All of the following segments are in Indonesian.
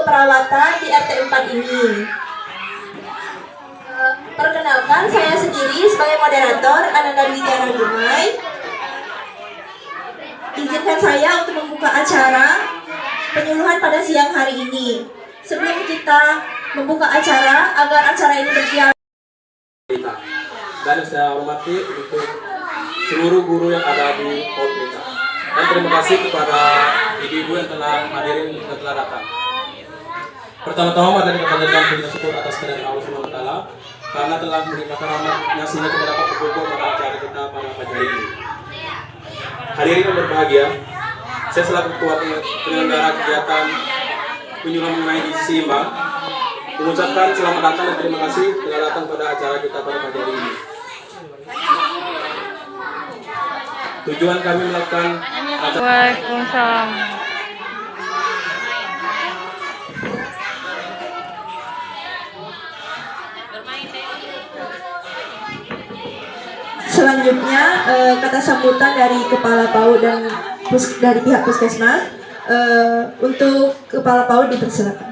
keperawatan di RT 4 ini. Perkenalkan, saya sendiri sebagai moderator Ananda Widiana Dumai. Izinkan saya untuk membuka acara penyuluhan pada siang hari ini. Sebelum kita membuka acara, agar acara ini berjalan. Dan saya hormati untuk seluruh guru yang ada di hall kita. Dan terima kasih kepada ibu-ibu yang telah hadirin dan telah datang. Pertama-tama dari kepanjatan kita syukur atas kehadiran Allah Subhanahu wa taala karena telah melimpahkan rahmat-Nya sehingga kita dapat berkumpul pada acara kita pada pagi hari ini. Hadirin yang berbahagia, saya selaku ketua penyelenggara kegiatan penyuluhan mengenai gizi seimbang mengucapkan selamat datang dan terima kasih telah datang pada acara kita pada pagi hari ini. Tujuan kami melakukan acara. Waalaikumsalam. Selanjutnya kata sambutan dari Kepala PAUD dan dari pihak Puskesmas. Untuk Kepala PAUD dipersilakan.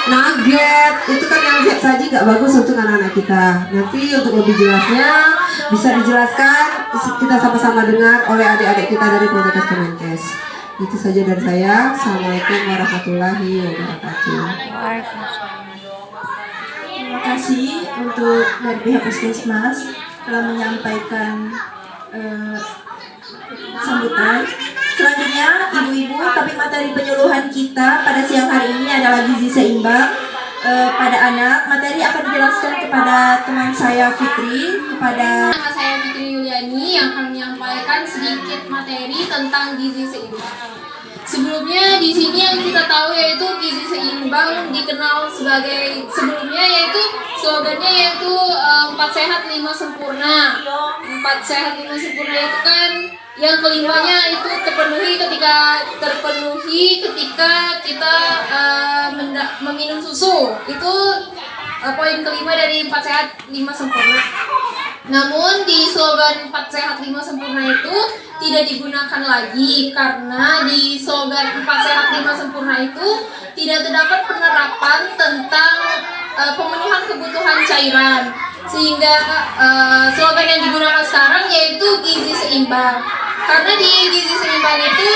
Nugget itu kan yang siap saji nggak bagus untuk anak-anak kita. Nanti untuk lebih jelasnya bisa dijelaskan kita sama-sama dengar oleh adik-adik kita dari Poltekkes Kemenkes. Itu saja dari saya. Assalamualaikum warahmatullahi wabarakatuh. Terima kasih untuk dari pihak Puskesmas telah menyampaikan sambutan. Selanjutnya, ibu-ibu, topik materi penyuluhan kita pada siang hari ini adalah gizi seimbang pada anak. Materi akan dijelaskan kepada teman saya Fitri. Nama saya Fitri Yuliani yang akan menyampaikan sedikit materi tentang gizi seimbang. Sebelumnya di sini yang kita tahu yaitu gizi seimbang dikenal sebagai yaitu slogannya yaitu 4 sehat 5 sempurna. 4 sehat 5 sempurna itu kan yang kelimanya itu terpenuhi ketika kita meminum susu. Itu poin kelima dari 4 sehat 5 sempurna. Namun di slogan 4 sehat 5 sempurna itu tidak digunakan lagi karena di slogan 4 sehat 5 sempurna itu tidak terdapat penerapan tentang pemenuhan kebutuhan cairan, sehingga slogan yang digunakan sekarang yaitu gizi seimbang. Karena di gizi seimbang itu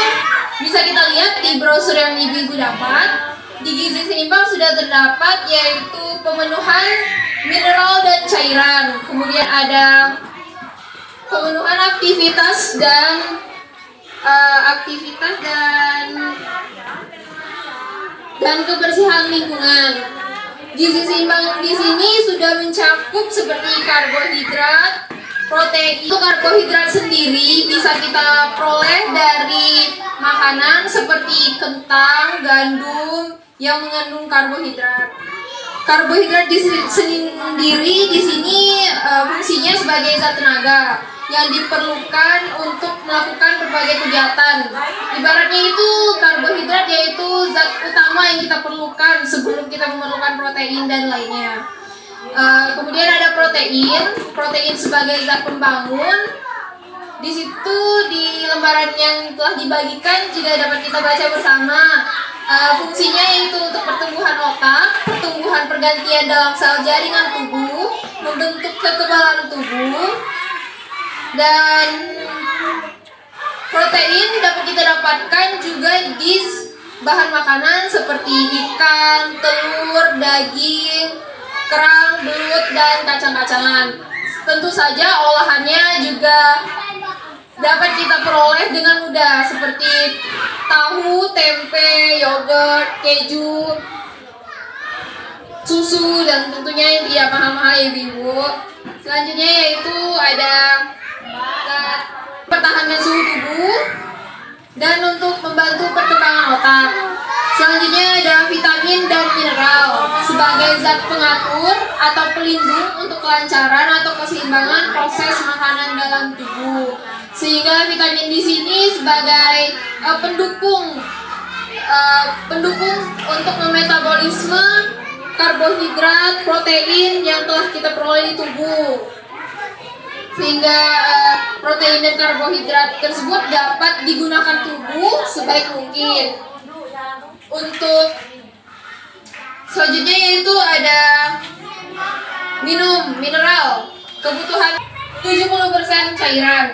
bisa kita lihat di brosur yang ibu-ibu dapat, di gizi seimbang sudah terdapat yaitu pemenuhan mineral dan cairan, kemudian ada pemenuhan aktivitas dan kebersihan lingkungan. Gizi seimbang di sini sudah mencakup seperti karbohidrat, protein. Untuk karbohidrat sendiri bisa kita peroleh dari makanan seperti kentang, gandum yang mengandung karbohidrat. Karbohidrat sendiri di sini fungsinya sebagai zat tenaga yang diperlukan untuk melakukan berbagai kegiatan. Ibaratnya itu karbohidrat yaitu zat utama yang kita perlukan sebelum kita memerlukan protein dan lainnya. Kemudian ada protein sebagai zat pembangun. Di situ di lembaran yang telah dibagikan juga dapat kita baca bersama. Fungsinya yaitu untuk pertumbuhan otak, pertumbuhan pergantian dalam sel jaringan tubuh, membentuk kekebalan tubuh, dan protein dapat kita dapatkan juga di bahan makanan seperti ikan, telur, daging, kerang, belut, dan kacang-kacangan. Tentu saja olahannya juga dapat kita peroleh dengan mudah seperti tahu, tempe, yogurt, keju, susu, dan tentunya yang tidak mahal-mahal ya ibu. Selanjutnya yaitu ada pertahanan suhu tubuh dan untuk membantu perkembangan otak. Selanjutnya ada vitamin dan mineral sebagai zat pengatur atau pelindung untuk kelancaran atau keseimbangan proses makanan dalam tubuh. Sehingga vitamin di sini sebagai pendukung untuk memetabolisme karbohidrat, protein yang telah kita peroleh di tubuh. sehingga protein dan karbohidrat tersebut dapat digunakan tubuh sebaik mungkin. Untuk selanjutnya yaitu ada minum mineral, kebutuhan 70% cairan.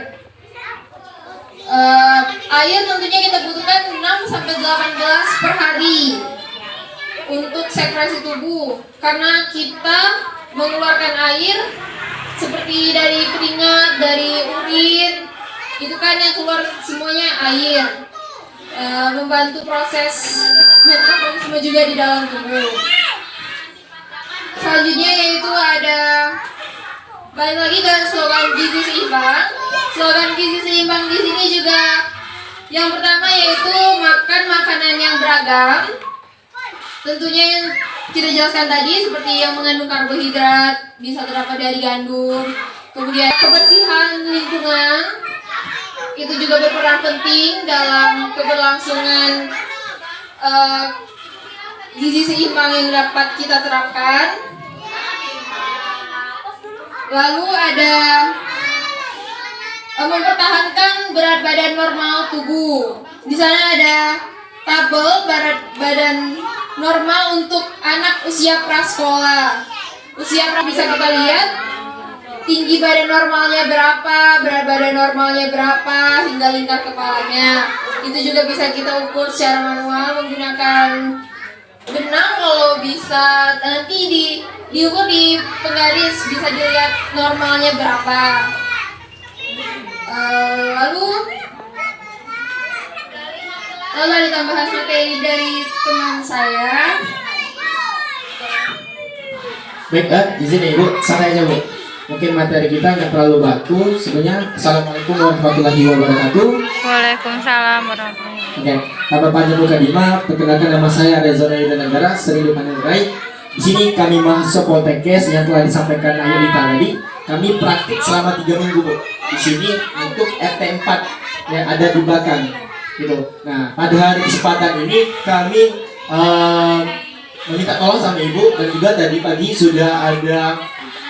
Air tentunya kita butuhkan 6-8 gelas per hari untuk sekresi tubuh, karena kita mengeluarkan air seperti dari keringat, dari urin, itu kan yang keluar semuanya air. Membantu proses metabolisme juga di dalam tubuh. Selanjutnya yaitu ada, balik lagi ke slogan gizi seimbang. Slogan gizi seimbang di sini juga yang pertama yaitu makan makanan yang beragam. Tentunya yang kita jelaskan tadi seperti yang mengandung karbohidrat, bisa terdapat dari gandum. Kemudian kebersihan lingkungan itu juga berperan penting dalam keberlangsungan gizi seimbang yang dapat kita terapkan. Lalu ada mempertahankan berat badan normal tubuh. Di sana ada tabel berat badan normal untuk anak usia prasekolah. Usia bisa kita lihat tinggi badan normalnya berapa, berat badan normalnya berapa, hingga lingkar kepalanya. Itu juga bisa kita ukur secara manual menggunakan benang, kalau bisa nanti diukur di penggaris, bisa dilihat normalnya berapa. Lalu ada tambahan materi dari teman saya. Baik, izin ya Ibu, santai aja Bu. Mungkin materi kita nggak terlalu baku. Sebenarnya, Assalamualaikum warahmatullahi wabarakatuh. Waalaikumsalam warahmatullahi wabarakatuh. Oke, nama panjang Muka Dima. Perkenalkan, nama saya Reza Yuda Negara, sering dipanggil Rai. Di sini kami mahasiswa Poltekkes yang telah disampaikan Ayu Lita tadi. Kami praktik selama 3 minggu Bu. Di sini untuk RT4 yang ada di belakang. Gitu. Nah, pada hari kesempatan ini kami meminta tolong sama Ibu, dan juga tadi pagi sudah ada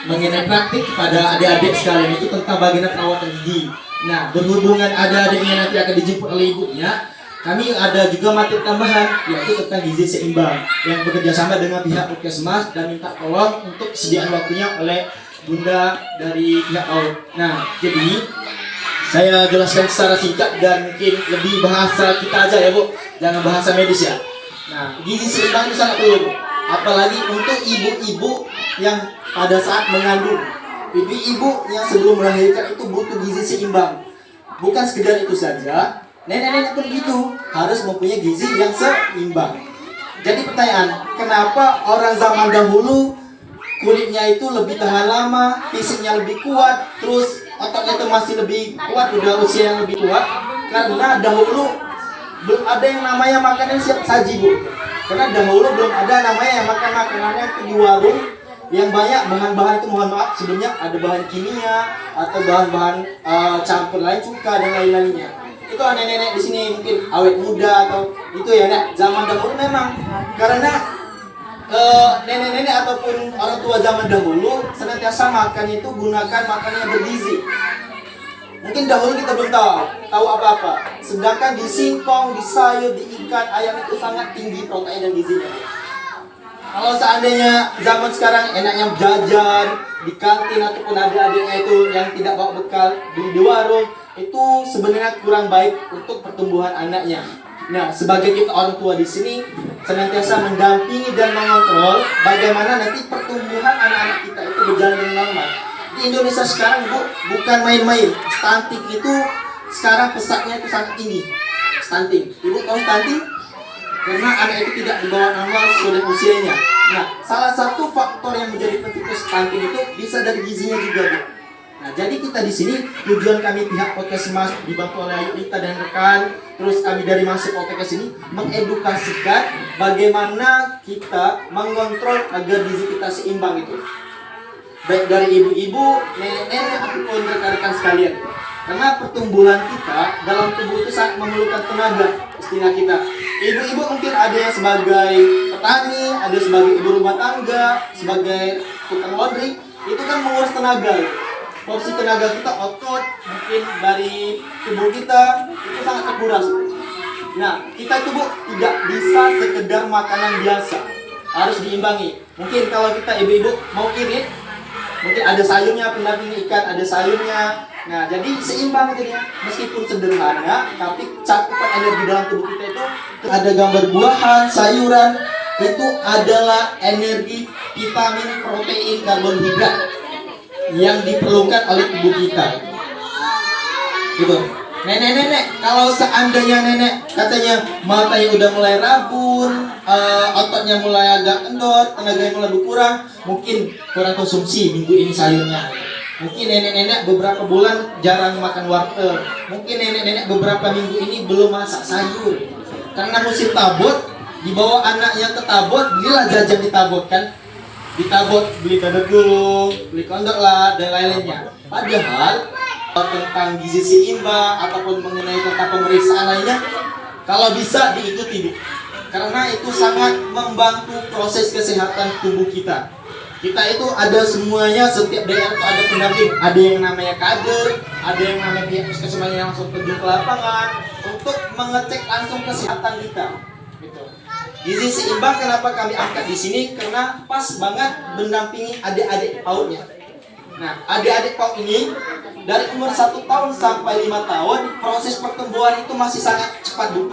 mengenai praktik kepada adik-adik sekalian itu tentang bagaimana perawatan gigi. Nah, berhubungan ada adiknya nanti akan dijemput oleh ibunya, kami ada juga materi tambahan yaitu tentang gizi seimbang yang bekerja sama dengan pihak Puskesmas, dan minta tolong untuk kesediaan waktunya oleh Bunda dari pihak PAUD. Nah, jadi saya jelaskan secara singkat dan mungkin lebih bahasa kita aja ya Bu, jangan bahasa medis ya. Nah, gizi seimbang itu sangat perlu, apalagi untuk ibu-ibu yang pada saat mengandung. Ibu-ibu yang sebelum melahirkan itu butuh gizi seimbang. Bukan sekedar itu saja, nenek-nenek pun gitu, harus mempunyai gizi yang seimbang. Jadi pertanyaan, kenapa orang zaman dahulu kulitnya itu lebih tahan lama, fisiknya lebih kuat, terus ototnya itu masih lebih kuat, udah usia yang lebih kuat? Karena dahulu belum ada yang namanya makanan siap saji Bu. Karena dahulu belum ada namanya yang makan makanannya itu di warung yang banyak bahan-bahan itu, mohon maaf sebelumnya, ada bahan kimia atau bahan-bahan campur lain, cuka dan lain-lainnya. Itu nenek-nenek di sini mungkin awet muda atau itu ya Nek, zaman dahulu memang karena nenek-nenek ataupun orang tua zaman dahulu senantiasa makan itu gunakan makanan yang bergizi. Mungkin dahulu kita belum tahu apa-apa. Sedangkan di singkong, di sayur, di ikan, ayam itu sangat tinggi protein dan gizinya. Kalau seandainya zaman sekarang enaknya jajan di kantin ataupun adik-adiknya itu yang tidak bawa bekal di warung, itu sebenarnya kurang baik untuk pertumbuhan anaknya. Nah, sebagai kita orang tua di sini senantiasa mendampingi dan mengontrol bagaimana nanti pertumbuhan anak-anak kita itu berjalan dengan normal. Di Indonesia sekarang Bu, bukan main-main. Stunting itu sekarang pesatnya itu sangat tinggi. Stunting. Ibu tahu stunting? Karena anak itu tidak dibawa normal sesuai usianya. Nah, salah satu faktor yang menjadi penting stunting itu bisa dari gizinya juga Bu. Nah, jadi kita di sini tujuan kami pihak Puskesmas dibantu oleh Ayu Lita dan rekan, terus kami dari mahasiswa Poltekkes ini mengedukasikan bagaimana kita mengontrol agar gizi kita seimbang itu. Baik dari ibu-ibu, nenek-nenek ataupun rekan-rekan sekalian. Karena pertumbuhan kita dalam tubuh itu sangat memerlukan tenaga, istilah kita. Ibu-ibu mungkin ada yang sebagai petani, ada sebagai ibu rumah tangga, sebagai tukang laundry, itu kan menguras tenaga. porsi tenaga kita, otot mungkin dari tubuh kita itu sangat terkuras. Nah, kita itu Bu tidak bisa sekedar makanan biasa, harus diimbangi. Mungkin kalau kita ibu-ibu mau irit, mungkin ada sayurnya, pendamping ikan, ada sayurnya. Nah, jadi seimbang jadinya. Meskipun sederhana, tapi cakupan energi dalam tubuh kita itu ada gambar buahan, sayuran, itu adalah energi, vitamin, protein, karbohidrat yang diperlukan oleh tubuh kita. Gitu. Nenek-nenek, kalau seandainya nenek katanya matanya udah mulai rabun, ototnya mulai agak kendor, tenaganya mulai berkurang, mungkin kurang konsumsi minggu ini sayurnya. Mungkin nenek-nenek beberapa bulan jarang makan wortel. Mungkin nenek-nenek beberapa minggu ini belum masak sayur. Karena musim tabot, dibawa anaknya ke tabot, belilah jajan di tabot kan. Di tabot beli dadar gulung, beli kondok lah dan lain-lainnya. Padahal tentang gizi seimbang ataupun mengenai tentang pemeriksaan lainnya, kalau bisa diikuti Bu. Karena itu sangat membantu proses kesehatan tubuh kita. Kita itu ada semuanya, setiap daerah itu ada pendamping. Ada yang namanya kader, ada yang namanya pihak puskesmas yang langsung terjun ke lapangan untuk mengecek langsung kesehatan kita. Gitu. Gizi seimbang kenapa kami angkat di sini? Karena pas banget mendampingi adik-adik PAUD-nya. Nah, adik-adik PAUD ini dari umur 1 tahun sampai 5 tahun proses pertumbuhan itu masih sangat cepat Bu.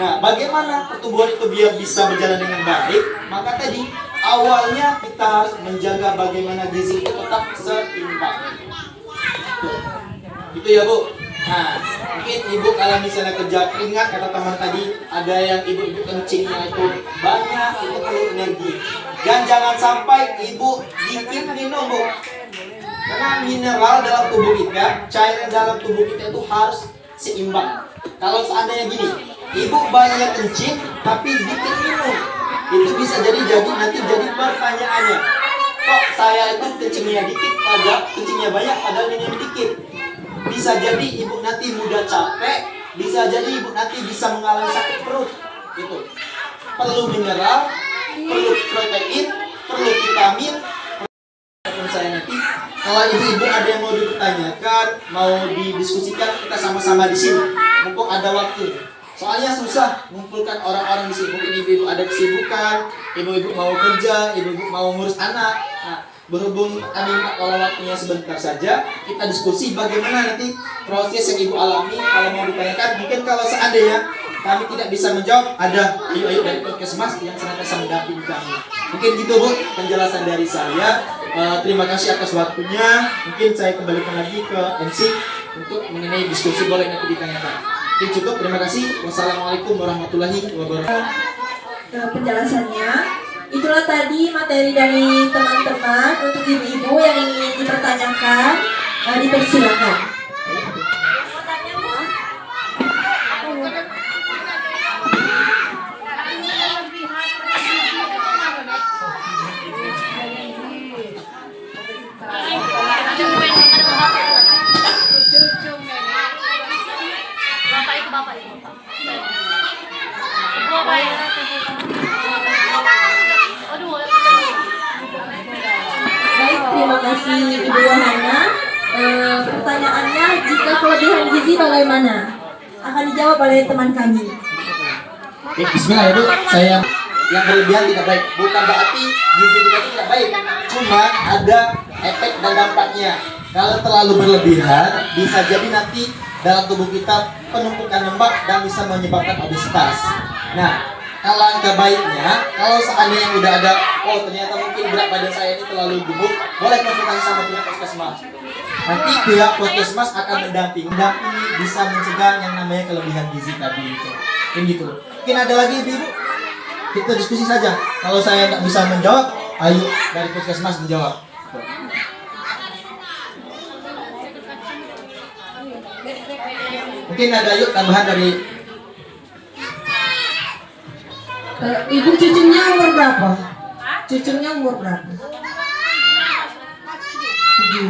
Nah, bagaimana pertumbuhan itu biar bisa berjalan dengan baik? Maka tadi awalnya kita harus menjaga bagaimana gizi itu tetap seimbang. Gitu ya Bu. Nah, mungkin ibu kalau misalnya kerja keringat, kata teman tadi ada yang ibu-ibu kencingnya itu banyak, itu perlu energi. Dan jangan sampai ibu dikit minum Bu. Karena mineral dalam tubuh kita, cairan dalam tubuh kita itu harus seimbang. Kalau seandainya gini, ibu banyak kencing tapi dikit minum, itu bisa jadi nanti jadi pertanyaannya, kok saya itu kencingnya dikit padahal kencingnya banyak padahal minum dikit. Bisa jadi ibu nanti mudah capek, bisa jadi ibu nanti bisa mengalami sakit perut. Gitu. Perlu mineral, perlu protein, perlu vitamin. Saya nanti kalau ibu-ibu ada yang mau dipertanyakan, mau didiskusikan, kita sama-sama di sini. Mumpung ada waktu. Soalnya susah mengumpulkan orang-orang di sini. Mungkin ibu-ibu ada kesibukan, ibu-ibu mau kerja, ibu-ibu mau ngurus anak. Nah, berhubung kami kalau waktunya sebentar saja, kita diskusi bagaimana nanti proses yang ibu alami. Kalau mau ditanyakan, mungkin kalau seandainya kami tidak bisa menjawab, ada ayu-ayu dari Puskesmas yang senantiasa mendampingi kami. Mungkin gitu Bu penjelasan dari saya. Terima kasih atas waktunya. Mungkin saya kembalikan lagi ke MC untuk mengenai diskusi, boleh nanti ditanyakan. Mungkin cukup, terima kasih. Wassalamualaikum warahmatullahi wabarakatuh. Penjelasannya, itulah tadi materi dari teman-teman. Untuk ibu-ibu yang ingin dipertanyakan, dipersilakan. Baik, terima kasih Ibu Yohana. Pertanyaannya, jika kelebihan gizi bagaimana? Akan dijawab oleh teman kami. Bismillah ya Bu, saya yang berlebihan tidak baik. Bukan berarti gizi kita itu tidak baik, cuma ada efek dan dampaknya. Kalau terlalu berlebihan, bisa jadi nanti dalam tubuh kita penumpukan lemak dan bisa menyebabkan obesitas. Nah, kalau angka baiknya, kalau seandainya udah ada, oh ternyata mungkin berat badan saya ini terlalu gemuk, boleh konsultasi sama pihak Puskesmas. Nanti pihak Puskesmas akan mendampingi bisa mencegah yang namanya kelebihan gizi tadi itu. Ini gitu. Mungkin ada lagi Ibu? Kita diskusi saja. Kalau saya nggak bisa menjawab, ayo dari Puskesmas menjawab. Mungkin ada yuk tambahan dari Ibu cucunya umur berapa? Cucunya umur berapa? 7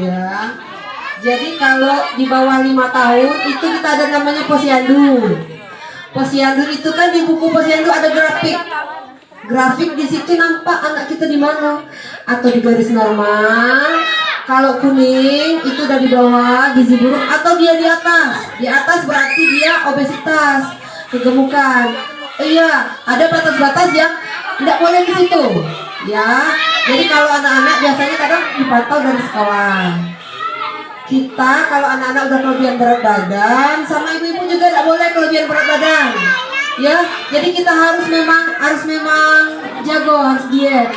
ya. Jadi kalau di bawah 5 tahun itu kita ada namanya posyandu. Posyandu itu kan di buku posyandu ada grafik. Grafik di situ nampak anak kita di mana, atau di garis normal, Kalau kuning itu dari bawah gizi buruk atau dia di atas. Di atas berarti dia obesitas, kegemukan. Iya, ada batas-batas yang tidak boleh di situ. Ya, jadi kalau anak-anak biasanya kadang dipantau dari sekolah. Kita kalau anak-anak udah kelebihan berat badan, sama ibu-ibu juga tidak boleh kelebihan berat badan. Ya, jadi kita harus memang jago, harus diet.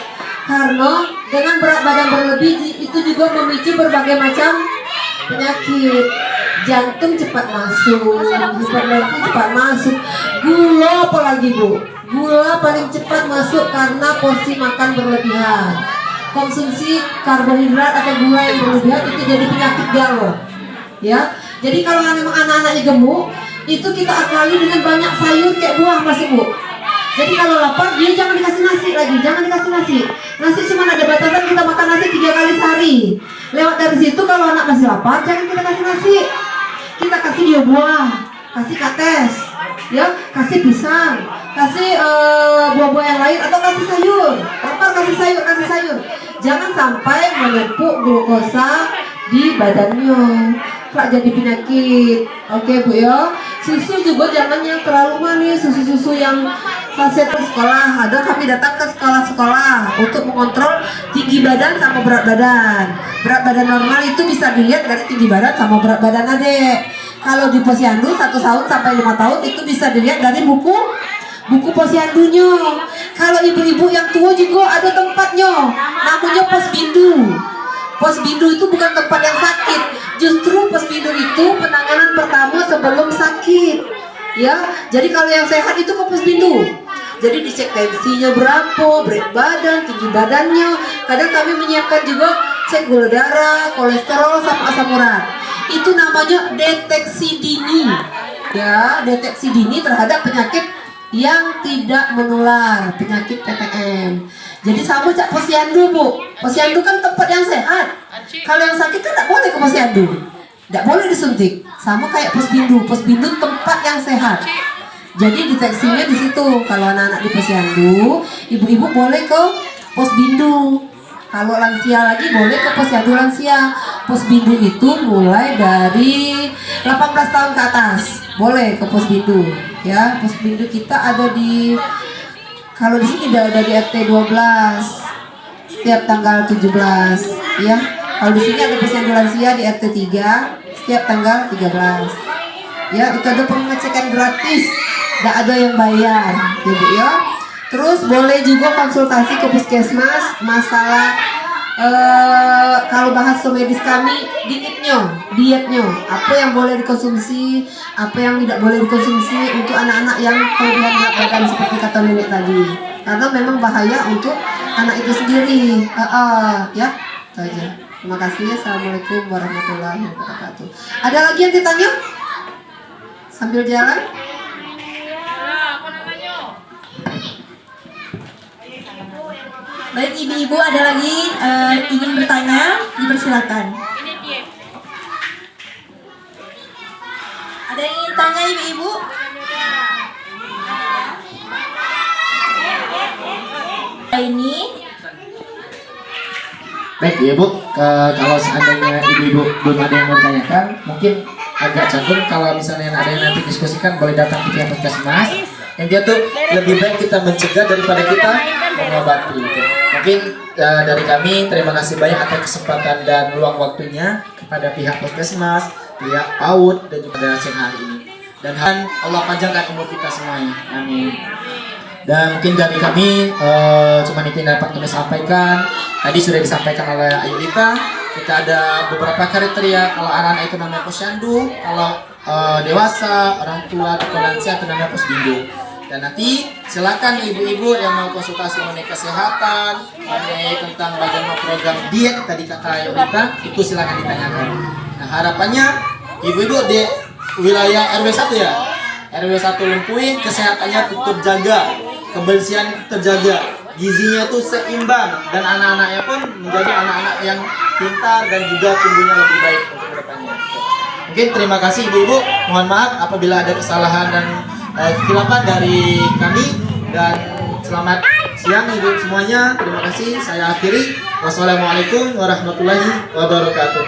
Karena dengan berat badan berlebih itu juga memicu berbagai macam penyakit. Jantung cepat masuk, hipertensi cepat masuk, gula apalagi Bu, gula paling cepat masuk karena porsi makan berlebihan. Konsumsi karbohidrat atau gula yang berlebihan itu jadi penyakit galau. Ya, jadi kalau memang anak-anaknya gemuk, itu kita akali dengan banyak sayur kayak buah masih Bu. Jadi kalau lapar dia jangan dikasih nasi lagi, jangan dikasih nasi. Nasi cuma ada batasan, kita makan nasi 3 kali sehari. Lewat dari situ kalau anak masih lapar jangan kita kasih nasi. Kita kasih dia buah, kasih kates, ya, kasih pisang, kasih buah-buah yang lain atau kasih sayur. Lapar kasih sayur. Jangan sampai menumpuk glukosa di badannya, tak jadi penyakit. Oke Bu ya. Susu juga jangan yang terlalu manis, susu-susu yang saset di sekolah. Ada kami datang ke sekolah-sekolah untuk mengontrol tinggi badan sama berat badan. Berat badan normal itu bisa dilihat dari tinggi badan sama berat badan adik. Kalau di posyandu 1 tahun sampai 5 tahun itu bisa dilihat dari buku posyandunya. Kalau ibu-ibu yang tua juga ada tempatnya, namanya posbindu. Posbindu itu bukan tempat yang sakit, justru posbindu itu penanganan pertama sebelum sakit. Ya, jadi kalau yang sehat itu ke posbindu. Jadi dicek tensinya berapa, berat badan, tinggi badannya. Kadang kami menyiapkan juga cek gula darah, kolesterol, sama asam urat. Itu namanya deteksi dini. Ya, deteksi dini terhadap penyakit yang tidak menular, penyakit PTM. Jadi sama cak posyandu Bu. Posyandu kan tempat yang sehat. Kalau yang sakit kan tidak boleh ke posyandu, tidak boleh disuntik. Sama kayak posbindu. Posbindu tempat yang sehat. Jadi deteksinya di situ. Kalau anak-anak di posyandu, ibu-ibu boleh ke posbindu. Kalau lansia lagi boleh ke posyandu lansia. Posbindu itu mulai dari 18 tahun ke atas boleh ke posbindu. Ya, posbindu kita ada di, kalau di sini ada di RT 12 setiap tanggal 17. Ya, kalau di sini ada posyandu lansia di RT 3 setiap tanggal 13. Ya, itu ada pengecekan gratis, tidak ada yang bayar, gitu ya. Terus boleh juga konsultasi ke puskesmas masalah kalau bahasa medis kami dietnya, apa yang boleh dikonsumsi, apa yang tidak boleh dikonsumsi untuk anak-anak yang kelebihan berat badan seperti kata nenek tadi. Karena memang bahaya untuk anak itu sendiri. Ya, itu aja. Terima kasih. Assalamualaikum warahmatullahi wabarakatuh. Ada lagi yang ditanya? Sambil jalan? Baik ibu-ibu, ada lagi ingin bertanya, dipersilakan. Ada yang ingin tanya ibu-ibu? Ini Baik ya Bu, kalau seandainya ibu-ibu belum ada yang mau ditanyakan, mungkin agak canggung kalau misalnya ada yang nanti diskusikan boleh datang ke pihak puskesmas. Yang dia tuh lebih baik kita mencegah daripada kita mengobati. Gitu. Mungkin dari kami terima kasih banyak atas kesempatan dan luang waktunya kepada pihak puskesmas, pihak PAUD dan juga siang hari ini. Dan Allah panjangkan umur kita semuanya. Amin. Dan mungkin dari kami cuma itu yang dapat kami sampaikan. Tadi sudah disampaikan oleh Ayulita. Kita ada beberapa kriteria. Kalau anak-anak itu namanya posyandu, kalau dewasa, orang tua atau lansia itu namanya posbindu. Dan nanti silakan ibu-ibu yang mau konsultasi mengenai kesehatan, mengenai tentang bagaimana program diet tadi kata Ayulita, itu silakan ditanyakan. Nah harapannya ibu-ibu di wilayah RW 1 ya, RW 1 Lempuin kesehatannya tetap jaga, kebersihan terjaga, gizinya tuh seimbang, dan anak-anaknya pun menjadi anak-anak yang pintar dan juga tumbuhnya lebih baik untuk kedepannya. Mungkin terima kasih ibu-ibu, mohon maaf apabila ada kesalahan dan kesilapan dari kami, dan selamat siang Ibu semuanya. Terima kasih. Saya akhiri. Wassalamualaikum warahmatullahi wabarakatuh.